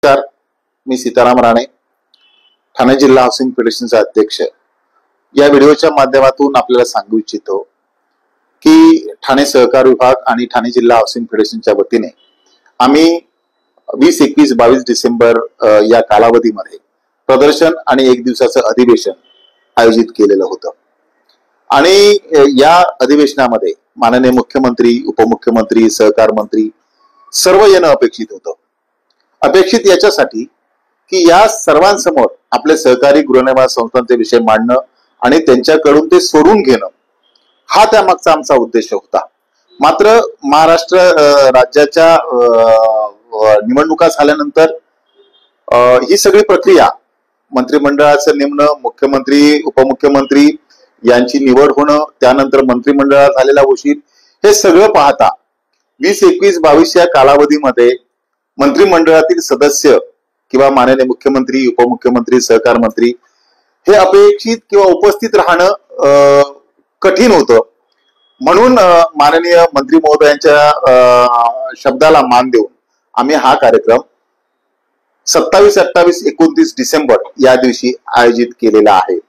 नमस्कार, मी सीताराम राणे, ठाणे जिल्हा हाऊसिंग फेडरेशनचा अध्यक्ष. या व्हिडिओच्या माध्यमातून आपल्याला सांगू इच्छितो की ठाणे सहकार विभाग आणि ठाणे जिल्हा हाऊसिंग फेडरेशनच्या वतीने आम्ही 20, 21, 22 डिसेंबर या कालावधीमध्ये प्रदर्शन आणि एक दिवसाचं अधिवेशन आयोजित केलेलं होतं. आणि या अधिवेशनामध्ये माननीय मुख्यमंत्री, उपमुख्यमंत्री, सहकार मंत्री सर्व येणं अपेक्षित होतं. अपेक्षित याच्यासाठी की या सर्वांसमोर आपले सहकारी गृहनिर्माण संस्थांचे विषय मांडणं आणि त्यांच्याकडून ते सोडून घेणं हा त्यामागचा आमचा उद्देश होता. मात्र महाराष्ट्र राज्याच्या निवडणुका झाल्यानंतर ही सगळी प्रक्रिया, मंत्रिमंडळाचं नेमणं, मुख्यमंत्री, उपमुख्यमंत्री यांची निवड होणं, त्यानंतर मंत्रिमंडळात झालेला उशीर, हे सगळं पाहता 20, 21, 22 या कालावधीमध्ये मंत्रिमंडळातील सदस्य किंवा माननीय मुख्यमंत्री, उपमुख्यमंत्री, सहकार मंत्री हे अपेक्षित किंवा उपस्थित राहणं कठीण होतं. म्हणून माननीय मंत्री महोदयांच्या शब्दाला मान देऊन आम्ही हा कार्यक्रम 27, 28, 29 डिसेंबर या दिवशी आयोजित केलेला आहे.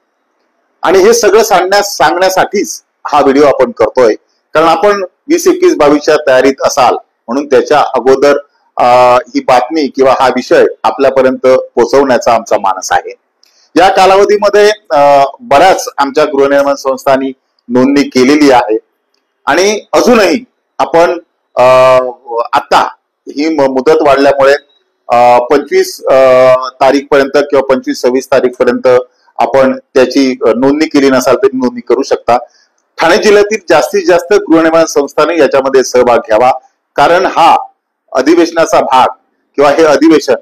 आणि हे सगळं सांगण्यासाठीच हा व्हिडिओ आपण करतोय, कारण आपण 20, 21, 22च्या तयारीत असाल म्हणून त्याच्या अगोदर ही बातमी किंवा हा विषय आपल्यापर्यंत पोहोचवण्याचा आमचा मानस आहे. या कालावधीमध्ये बऱ्याच आमच्या गृहनिर्माण संस्थांनी नोंदणी केलेली आहे आणि अजूनही आपण आता ही मुदत वाढल्यामुळे 25 तारीख पर्यंत किंवा 25, 26 तारीख पर्यंत आपण त्याची नोंदणी केली नसाल तरी नोंदणी करू शकता. ठाणे जिल्ह्यातील जास्तीत जास्त गृहनिर्माण संस्थांनी याच्यामध्ये सहभाग घ्यावा, कारण हा अधिवेशनाचा भाग किंवा हे अधिवेशन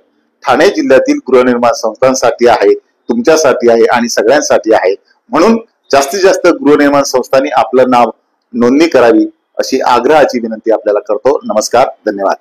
ठाणे जिल्ह्यातील गृहनिर्माण संस्थांसाठी आहे, तुमच्यासाठी आहे आणि सगळ्यांसाठी आहे. म्हणून जास्तीत जास्त गृहनिर्माण संस्थांनी आपलं नाव नोंदणी करावी अशी आग्रहाची विनंती आपल्याला करतो. नमस्कार, धन्यवाद.